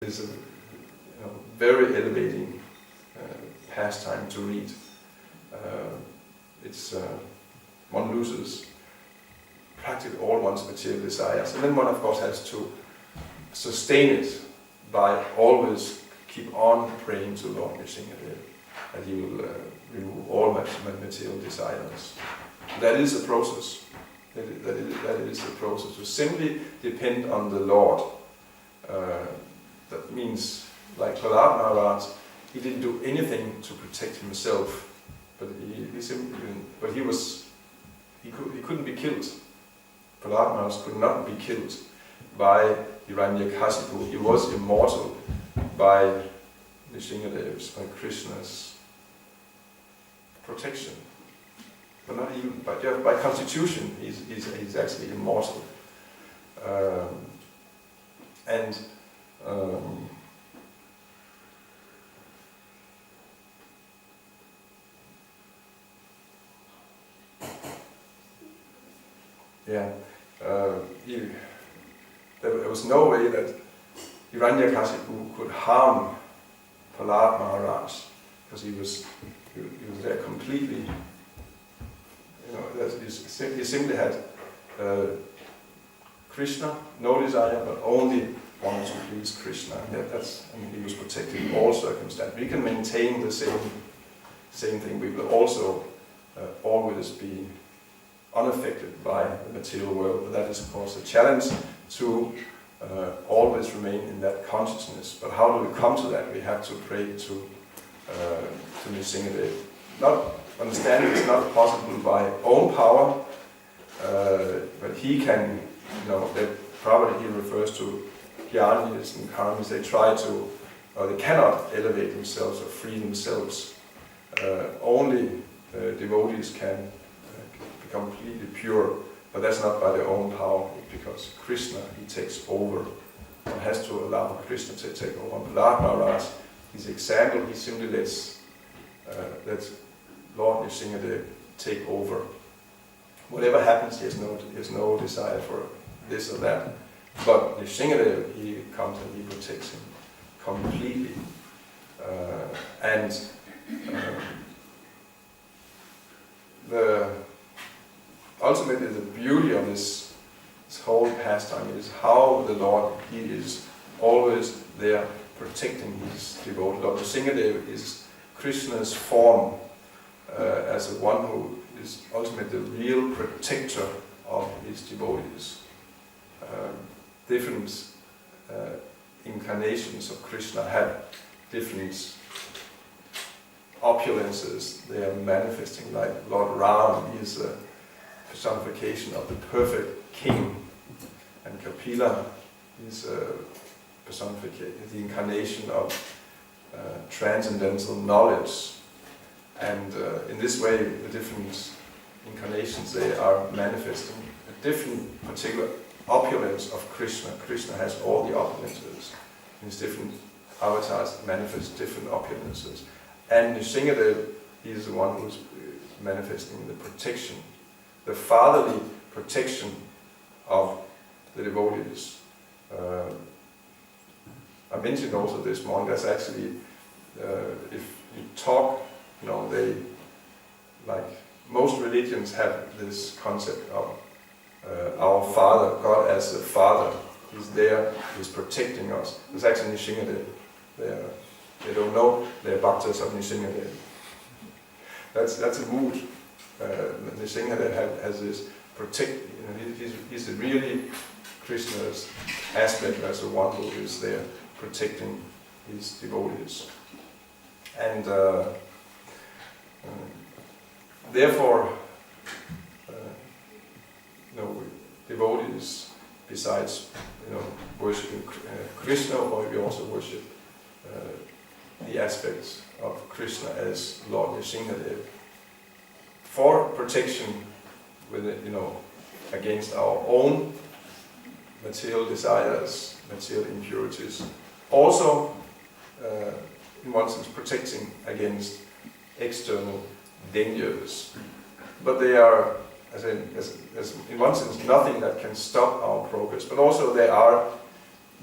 It's a very elevating pastime to read. One loses practically all one's material desires, and then one of course has to sustain it by always keep on praying to Lord Narasimha that He will remove all material desires. That is a process. That is a process to simply depend on the Lord. That means, like Prahlad Maharaj, he didn't do anything to protect himself, but he couldn't be killed. Prahlad Maharaj could not be killed by Hiranyakashipu. He was immortal by Narasimha's, by Krishna's protection. But not even by constitution, he's actually immortal. There was no way that Hiranyakashipu could harm Prahlad Maharaj, because he was there completely. He simply had Krishna, no desire, but only wanted to please Krishna. And he was protected in all circumstances. We can maintain the same thing. We will also always be unaffected by the material world. But that is, of course, a challenge to always remain in that consciousness. But how do we come to that? We have to pray to Narasimha. Not understanding it's not possible by own power, but he can. That probably he refers to Jnanis and Karmis. They try to, or they cannot elevate themselves or free themselves. Only devotees can become completely pure, but that's not by their own power. It's because Krishna, he takes over. One has to allow Krishna to take over. Prahlad Maharaj, his example, he simply lets Lord Narasimha take over. Whatever happens, he has no desire for this or that. But Narasimha, he comes and he protects him completely. Ultimately, the beauty of this whole pastime is how the Lord, he is always there protecting his devotees. Lord Narasimha is Krishna's form as the one who is ultimately the real protector of his devotees. Different incarnations of Krishna have different opulences they are manifesting, like Lord Ram, he is a personification of the perfect king, and Kapila is a personification, the incarnation of transcendental knowledge. And in this way, the different incarnations, they are manifesting a different particular opulence of Krishna. Krishna has all the opulences. His different avatars manifest different opulences. And Narasimha, he is the one who is manifesting the protection, the fatherly protection of the devotees. I mentioned also this morning, that's actually, if you talk, they, like most religions have this concept of our Father, God as the Father. He's there, He's protecting us. It's actually Narasimha. They don't know they're bhaktas of Narasimha. That's a mood. Narasimha has this protect. He's really Krishna's aspect as the one who is there protecting his devotees. And therefore, devotees, besides worshiping Krishna, or we also worship the aspects of Krishna as Lord Narasimha, for protection against our own material desires, material impurities. Also, in one sense, protecting against external dangers. But they are, as in one sense, nothing that can stop our progress. But also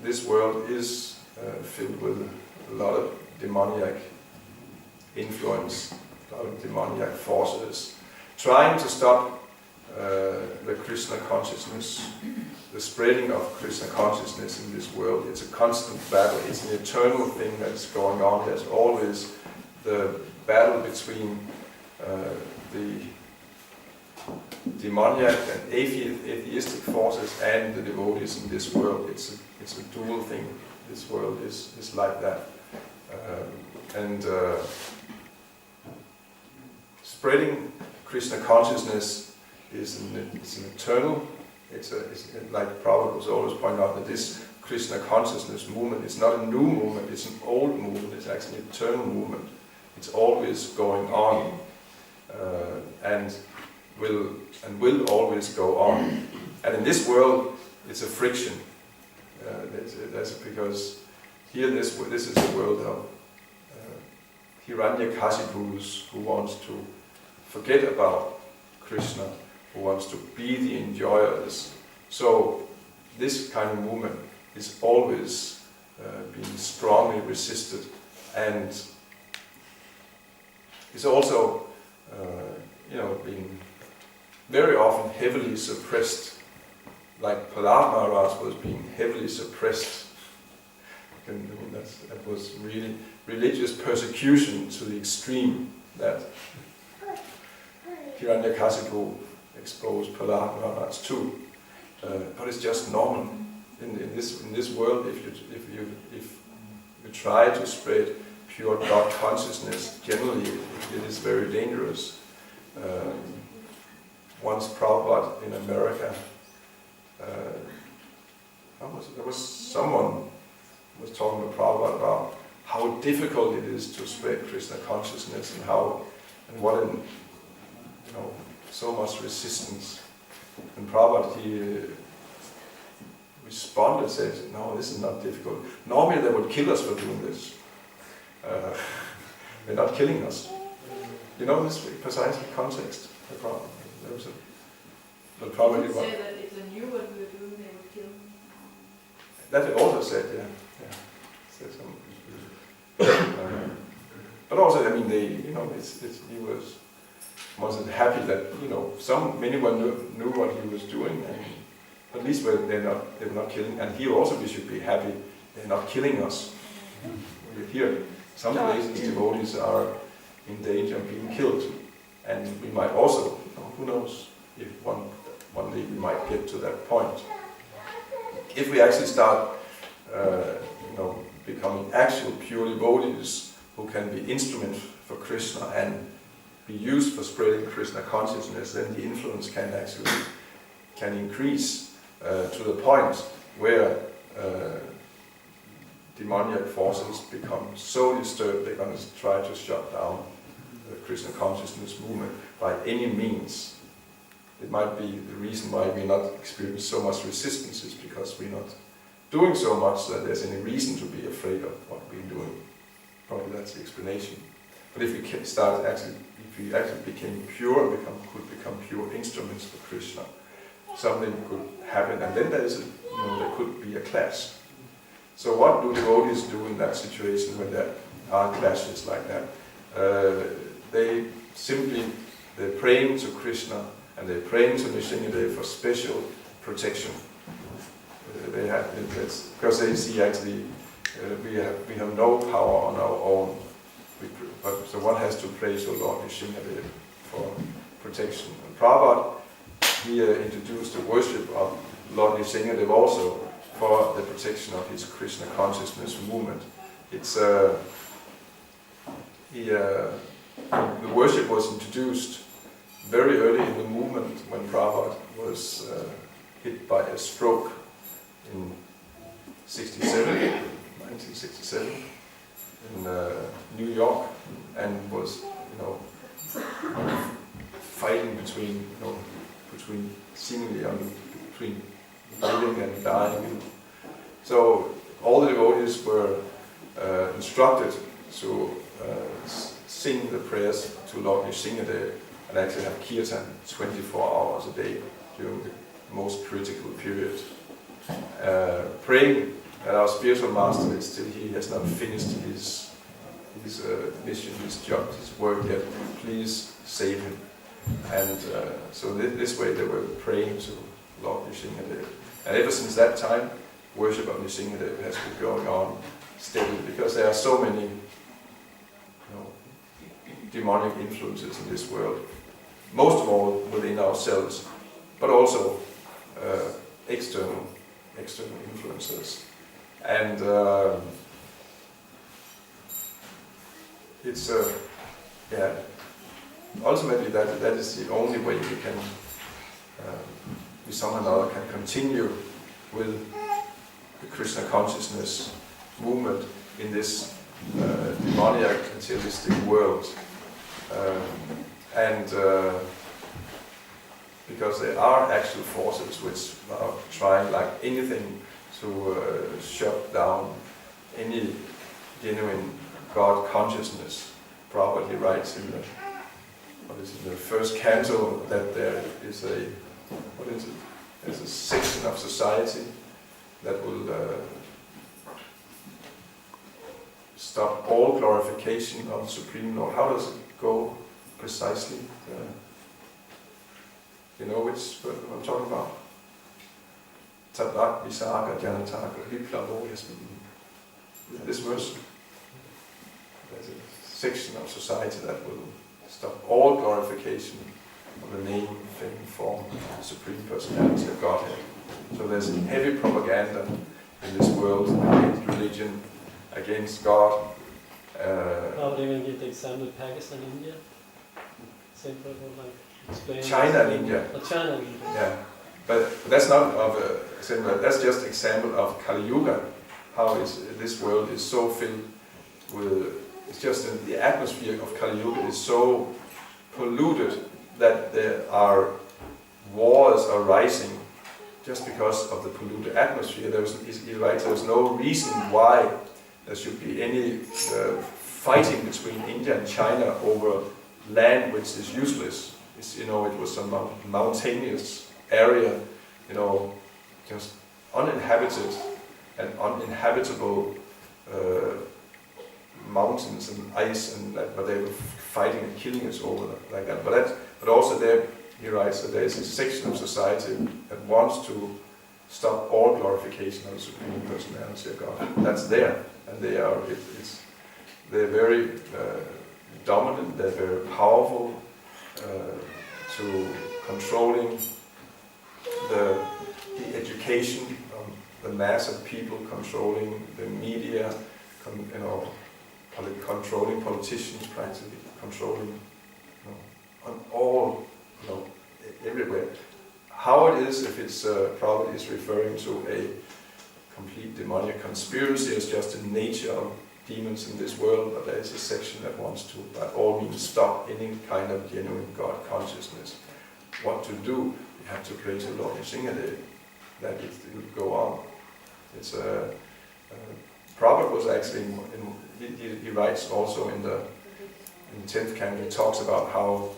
this world is filled with a lot of demoniac influence, a lot of demoniac forces, trying to stop the Krishna consciousness, the spreading of Krishna consciousness in this world. It's a constant battle. It's an eternal thing that's going on. There's always the battle between the demoniac and atheistic forces and the devotees in this world. It's a dual thing. This world is like that. Spreading Krishna consciousness is an eternal. It's like Prabhupada was always pointing out that this Krishna consciousness movement is not a new movement. It's an old movement. It's actually an eternal movement. It's always going on, and will always go on. And in this world, it's a friction. That's because here, this is the world of Hiranyakashipus, who wants to forget about Krishna, who wants to be the enjoyers. So this kind of movement is always being strongly resisted, and is also being very often heavily suppressed, like Prahlad Maharaj was being heavily suppressed. That was really religious persecution to the extreme that Hiranyakashipu exposed Prahlad Maharaj to. But it's just normal in this world. If you try to spread pure God consciousness, generally it is very dangerous. Once Prabhupada in America, there was someone was talking to Prabhupada about how difficult it is to spread Krishna consciousness, and what so much resistance. And Prabhupada, he responded, said, "No, this is not difficult. Normally they would kill us for doing this. They're not killing us." You know this precise context. But probably you say that if they knew what we were doing, they would kill. That they also said, yeah. Said but also, he wasn't happy that many knew what he was doing, and at least they were not killing. And here also we should be happy they're not killing us. We're here. Some places devotees are in danger of being killed, and we might also, who knows, if one day we might get to that point. If we actually start, becoming actual pure devotees who can be instruments for Krishna and be used for spreading Krishna consciousness, then the influence can increase to the point where demoniac forces become so disturbed they're going to try to shut down the Krishna consciousness movement by any means. It might be the reason why we're not experiencing so much resistance is because we're not doing so much that there's any reason to be afraid of what we're doing. Probably that's the explanation. But if we actually became pure and could become pure instruments for Krishna, something could happen, and then there could be a clash. So what do devotees do in that situation when there are clashes like that? They're praying to Krishna and they're praying to Narasimha for special protection. Because they see actually we have no power on our own. So one has to pray to Lord Narasimha for protection. And Prabhupada, he introduced the worship of Lord Narasimha also for the protection of his Krishna consciousness movement. The worship was introduced very early in the movement when Prabhupada was hit by a stroke in 1967 in New York, and was fighting between seemingly between living and dying. So all the devotees were instructed to sing the prayers to Lord Narasimha and actually have kirtan 24 hours a day during the most critical period, praying And our spiritual master is still, he has not finished his mission, his job, his work yet. Please save him. And so this way they were praying to Lord Narasimha. And ever since that time, worship of Narasimha has been going on steadily, because there are so many demonic influences in this world. Most of all within ourselves, but also external influences. And it's ultimately that is the only way we can, we somehow or other can continue with the Krishna consciousness movement in this demoniac materialistic world. Because there are actual forces which are trying like anything to shut down any genuine God consciousness. Prabhupada writes in the first canto that there is there's a section of society that will stop all glorification of the Supreme Lord. How does it go precisely? You know which word I'm talking about? Tabak, Visaga, Janataka, Viplavo, this verse. There's a section of society that will stop all glorification of the name, fame, form, Supreme Personality of Godhead. So there's heavy propaganda in this world against religion, against God. How would you give the example Pakistan, India? Simple, like explain. China and India. China and India. Yeah, but that's not of a similar. That's just an example of Kali Yuga. How this world is so filled with. It's just the atmosphere of Kali Yuga is so polluted that there are wars arising just because of the polluted atmosphere. He writes, there's no reason why there should be any fighting between India and China over land which is useless. It was some mountainous area, just uninhabited and uninhabitable mountains and ice, and that, but they were fighting and killing us over like that. But also there, he writes that there is a section of society that wants to stop all glorification of the Supreme Personality of God. That's there, and they're very dominant. They're very powerful to controlling the education of the mass of people, controlling the media, controlling politicians, practically controlling on all, everywhere. How it is, if it's probably is referring to a complete demonic conspiracy, it's just the nature of demons in this world, but there is a section that wants to, by all means, stop any kind of genuine God consciousness. What to do? You have to pray to Lord Narasimha that it will go on. It's Prabhupada was actually he writes also in the 10th canto. He talks about how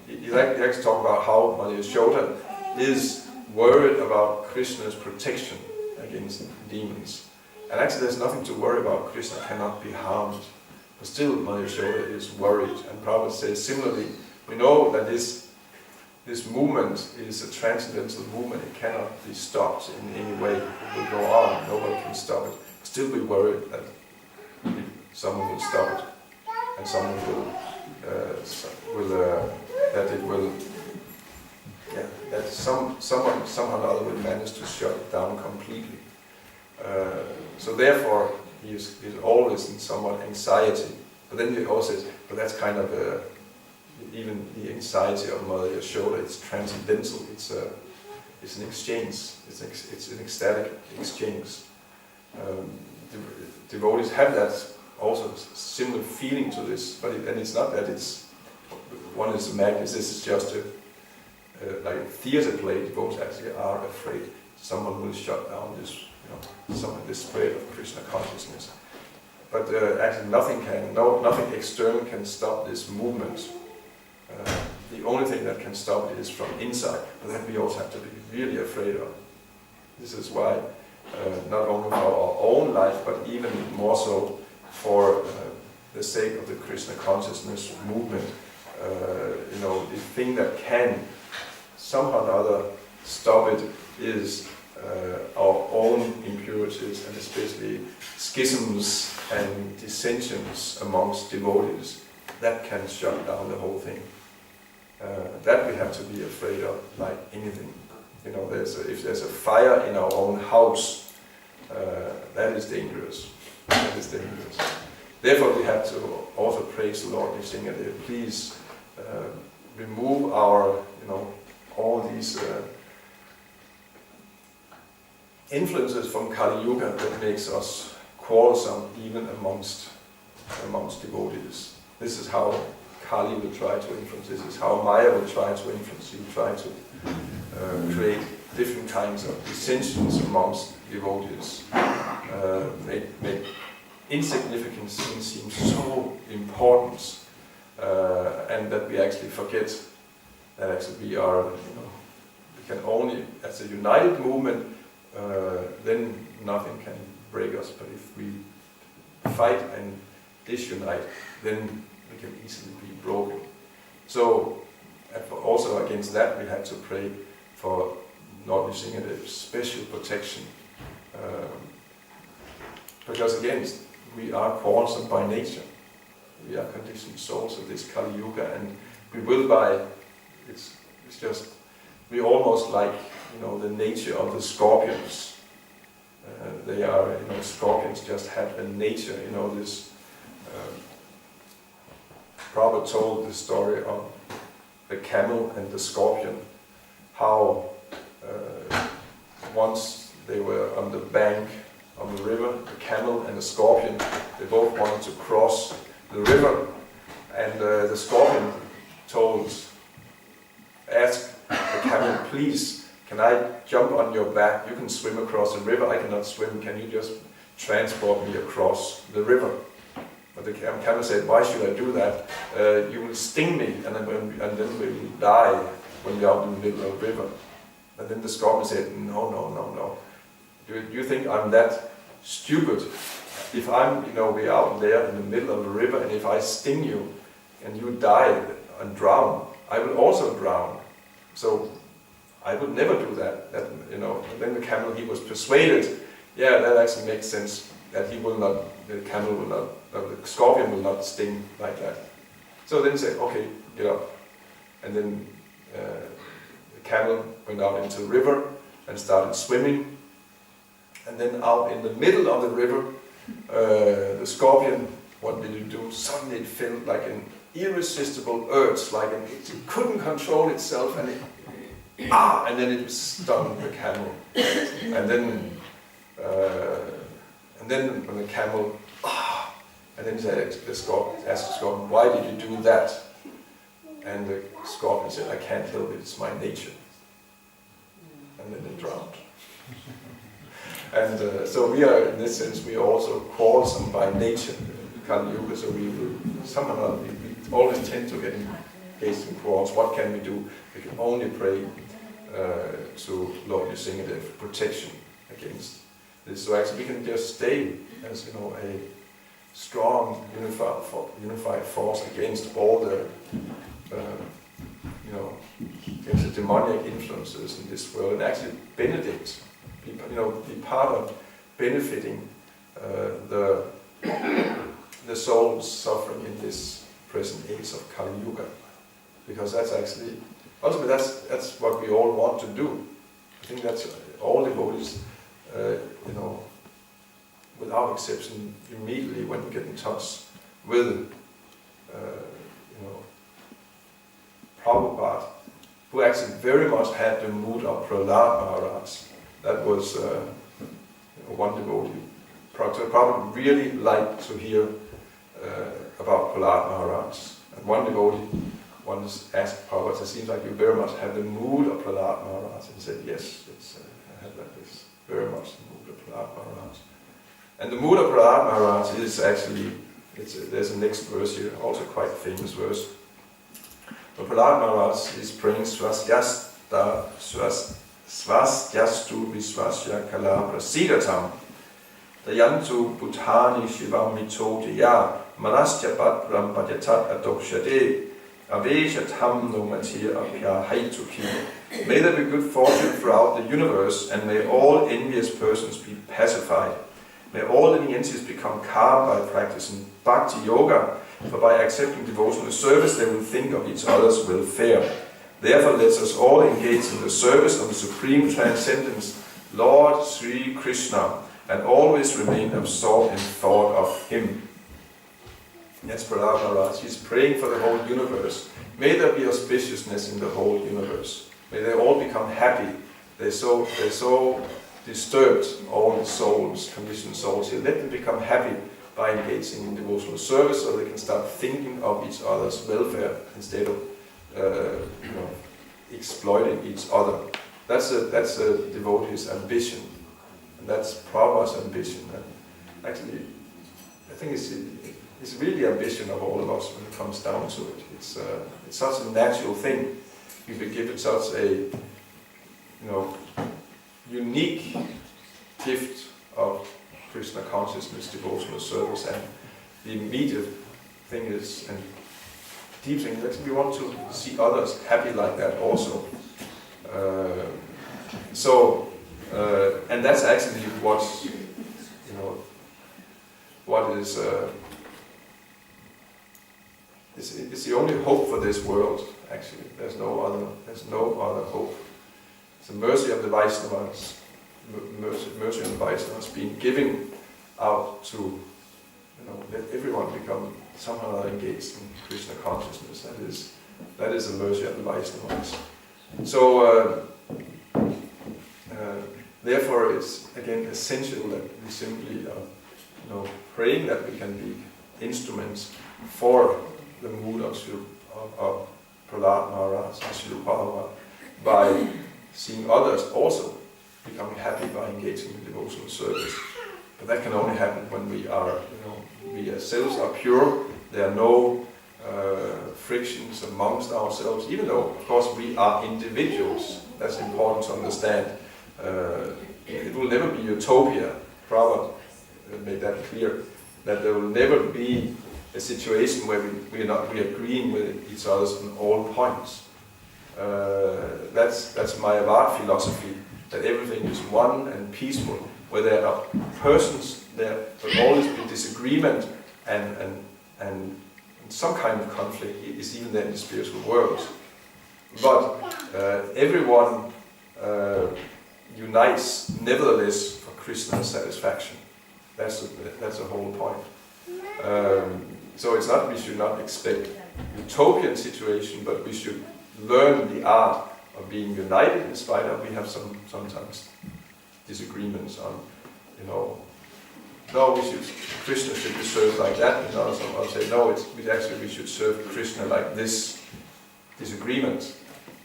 he actually talks about how Mother Yashoda is worried about Krishna's protection against demons. And actually there's nothing to worry about. Krishna cannot be harmed. But still Mother Yashoda is worried. And Prabhupada says similarly, we know that this movement is a transcendental movement. It cannot be stopped in any way. It will go on. Nobody can stop it. But still be worried that someone will stop it. And someone that someone somehow or other will manage to shut it down completely. So therefore, he's always in somewhat anxiety. But then he also says, but that's kind of even the anxiety of Mother Yashoda. It's transcendental. It's an exchange. It's an ecstatic exchange. Devotees have that also similar feeling to this, but it's not that one is a madness. This is just like a theater play. Devotees actually are afraid someone will shut down this, this spread of Krishna consciousness. But actually, nothing external can stop this movement. The only thing that can stop it is from inside. But that we also have to be really afraid of. This is why not only for our own life, but even more so for the sake of the Krishna consciousness movement. The thing that can somehow or other stop it is our own impurities, and especially schisms and dissensions amongst devotees. That can shut down the whole thing. That we have to be afraid of, like anything. If there's a fire in our own house, that is dangerous. That is dangerous. Therefore, we have to also praise the Lord Narasimha. Please remove our, all these influences from Kali Yuga that makes us quarrelsome even amongst devotees. This is how Kali will try to influence. This is how Maya will try to influence. He will try to create different kinds of dissensions amongst devotees. Make insignificant things seem so important, and that we actually forget that actually we are, we can only, as a united movement, then nothing can break us. But if we fight and disunite, then we can easily be broken. So, also against that, we have to pray for Lord Narasimha's special protection. Because again, we are quarrelsome by nature. We are conditioned souls of this Kali Yuga, and we will by, it's just, we almost like, the nature of the scorpions. They are, scorpions just have a nature, this, Prabhupada told the story of the camel and the scorpion, how once they were on the bank of the river, the camel and the scorpion, they both wanted to cross the river, and the scorpion asked the camel, please, can I jump on your back? You can swim across the river, I cannot swim, can you just transport me across the river? But the camel said, why should I do that? You will sting me, and then we will die when we are out in the middle of the river. And then the scorpion said, no. Do you think I'm that stupid? If I'm, we're out there in the middle of the river, and if I sting you, and you die and drown, I will also drown. So I would never do that. And then the camel, he was persuaded. Yeah, that actually makes sense. That he will not, the camel will not, the scorpion will not sting like that. So then he said, okay, get up. And then the camel went out into the river and started swimming. And then out in the middle of the river, the scorpion, what did it do? Suddenly it felt like an irresistible urge, it couldn't control itself, and then it stung the camel. And then when the camel, and then he said, asked the scorpion, why did you do that? And the scorpion said, I can't help it, it's my nature. And then it drowned. And so we are, in this sense, we are also quarrelsome by nature, Kali Yuga, so we will somehow, we always tend to get engaged in quarrels. What can we do? We can only pray to Lord Narasimha protection against this. So actually we can just stay as, a strong, unified force against all the, against the demonic influences in this world, and actually benedict, be part of benefiting the souls suffering in this present age of Kali Yuga, because that's actually, ultimately that's what we all want to do. I think that's all devotees, without exception, immediately when we get in touch with, Prabhupada, who actually very much had the mood of Prahlad Maharaj. That was one devotee. Prabhupada really liked to hear about Prahlad Maharaj. And one devotee once asked Prabhupada, it seems like you very much have the mood of Prahlad Maharaj. And he said, yes, I have that, it's very much the mood of Prahlad Maharaj. And the mood of Prahlad Maharaj is actually, there's a next verse here, also quite famous verse. But Prahlad Maharaj is praying Swasyasta Svasyastu visvasya kalabra sidatam. Dayantu bhutani shivam mitodya manastya badram bhajyatat adokshade aveshatam nomatir apya haituki. May there be good fortune throughout the universe, and may all envious persons be pacified. May all living entities become calm by practicing bhakti yoga, for by accepting devotional service they will think of each other's welfare. Therefore let us all engage in the service of the Supreme Transcendence, Lord Sri Krishna, and always remain absorbed in thought of Him. That's Prahlad Maharaj. He's praying for the whole universe. May there be auspiciousness in the whole universe. May they all become happy. They're so disturbed, all the souls, conditioned souls here. Let them become happy by engaging in devotional service, so they can start thinking of each other's welfare instead of exploiting each other. That's a devotee's ambition, and that's Prabhupada's ambition. And actually, I think it's really the ambition of all of us when it comes down to it. It's such a natural thing. We've been given such a unique gift of Krishna consciousness, devotional service, and the immediate thing is, and deep thing, that we want to see others happy like that also. And that's actually what is it's the only hope for this world. Actually, there's no other hope. It's the mercy of the Vaishnavas, mercy on the Vaishnavas being given out to let everyone become somehow engaged in Krishna consciousness. That is the mercy of the Vaishnavas. So therefore, it's again essential that we simply praying that we can be instruments for the mood of Prahlad Maharaj, Srila Prabhupada, by seeing others also becoming happy by engaging in devotional service. But that can only happen when we ourselves are pure. There are no frictions amongst ourselves, even though, of course, we are individuals. That's important to understand. It will never be utopia. Prabhupada made that clear, that there will never be a situation where we are agreeing with each other on all points. That's Mayavad philosophy, that everything is one and peaceful, where there are persons there, but always be disagreement and some kind of conflict is even there in the spiritual world. But everyone unites nevertheless for Krishna's satisfaction. That's the whole point. So it's not, we should not expect utopian situation, but we should learn the art of being united in spite of we have sometimes disagreements on, no, Krishna should be served like that, and others say, no, we should serve Krishna like this. Disagreement.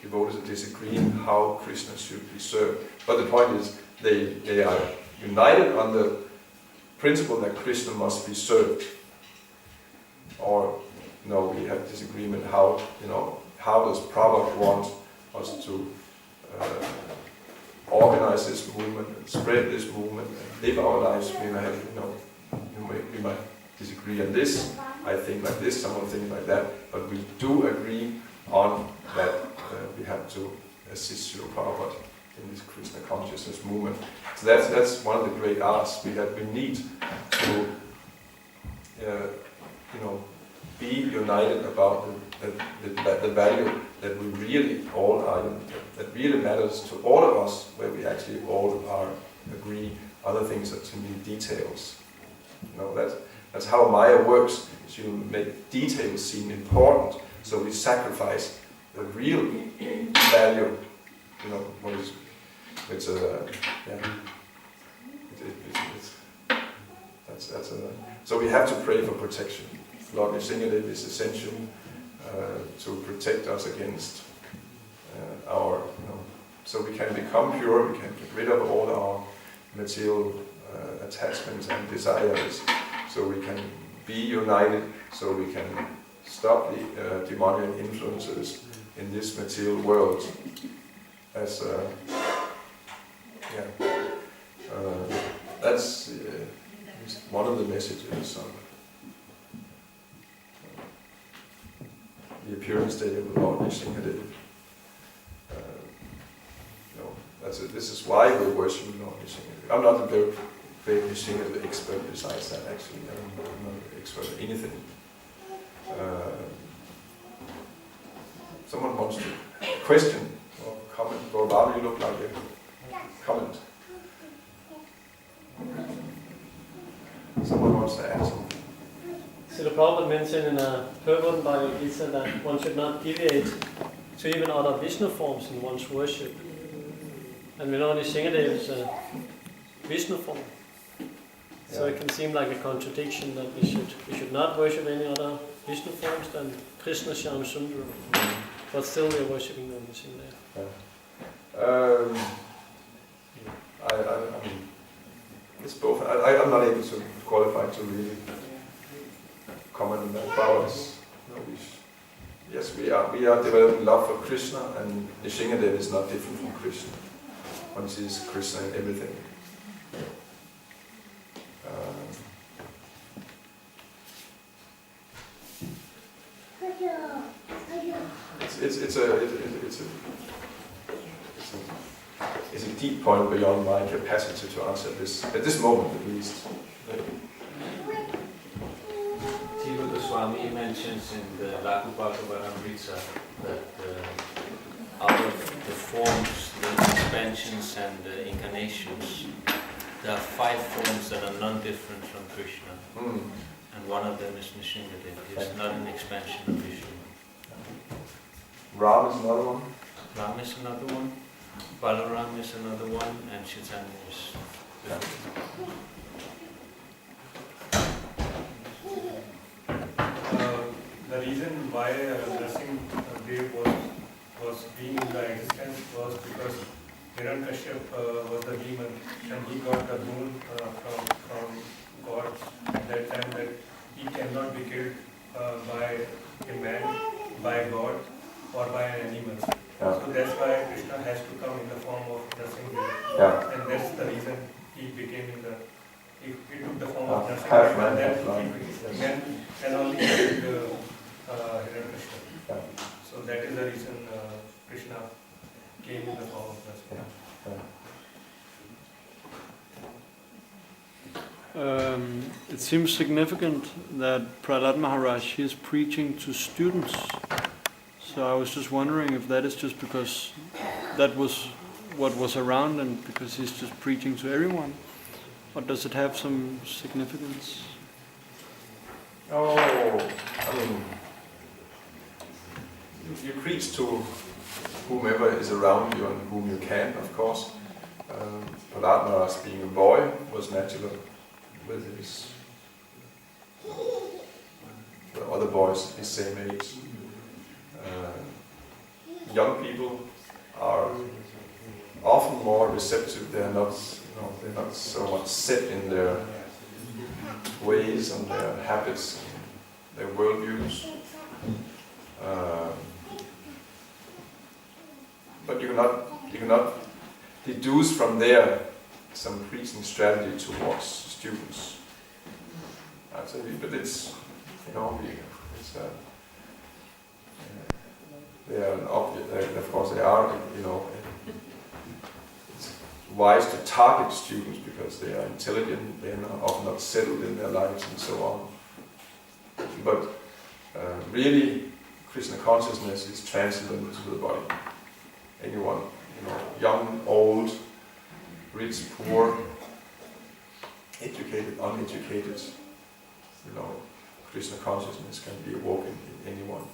Devotees disagree how Krishna should be served. But the point is, they are united on the principle that Krishna must be served. Or, we have disagreement how does Prabhupada want us to organize this movement and spread this movement and live our lives. We may have, we might disagree on this. I think like this, someone thinks like that, but we do agree on that we have to assist Srila Prabhupada in this Krishna consciousness movement. So that's one of the great arts we need to be united about the value that we really all are, that really matters to all of us, where we actually all are agree. Other things are to me details. That's how Maya works. She will make details seem important, so we sacrifice the real value. So we have to pray for protection. Lord Narasimha is essential to protect us against our, so we can become pure, we can get rid of all our material attachments and desires, so we can be united, so we can stop the demonic influences in this material world. As Yeah. That's one of the messages of the appearance day of the Lord Nishingadev. This is why we're worshiping Lord Nishingadev. I'm not a very great Nishingadev expert besides that, actually. I'm not an expert at anything. Someone wants to question or comment, or rather you look like a comment. Someone wants to add something. So the Prabhupada mentioned in a Purban Bhagavad Gita that one should not deviate to even other Vishnu forms in one's worship. And we know Nishingadev is a Vishnu form. So it can seem like a contradiction that we should not worship any other Vishnu forms than Krishna, Shyam, Sundara. But still we are worshipping Lord Nishingadev. I mean, it's both. I'm not able to qualify to really comment on that. But yes, we are developing love for Krishna, and Nishingadev is not different from Krishna. One sees Krishna in everything. It's a deep point beyond my capacity to answer this at this moment, at least. Jiva Goswami mentions in the Lagu Bhagavatamrita that out of the forms, the expansions and the incarnations, there are 5 forms that are non-different from Krishna. And one of them is Nishingadev. It's not an expansion of Vishnu. Ram is another one. Ram is another one. Balaram is another one, and Chaitanya is the reason why Narasimha was being in the existence was because Hiranyakashipu was the demon, and he got the boon from God at that time that he cannot be killed by a man, by God, or by an animal. Yeah. So that's why Krishna has to come in the form of Narasimha. Yeah. And that's the reason he became he took the form of Half Narasimha, man, and then half lion. and only killed Hiranyakashipu. Yeah. So that is the reason Krishna came in the form of Narasimha. It seems significant that Prahlad Maharaj is preaching to students. So I was just wondering if that is just because that was what was around and because he's just preaching to everyone, or does it have some significance? Oh, I mean, you preach to whomever is around you and whom you can, of course. Prahlad Maharaj, being a boy, was natural with the other boys his same age. Young people are often more receptive. They're not so much set in their ways and their habits, and their worldviews. But you cannot deduce from there some preaching strategy towards students. But it's they are an object. Of course, they are. It's wise to target students because they are intelligent. They are often not settled in their lives and so on. But really, Krishna consciousness is transcendent to the body. Anyone, young, old, rich, poor, educated, uneducated, Krishna consciousness can be awoken in anyone.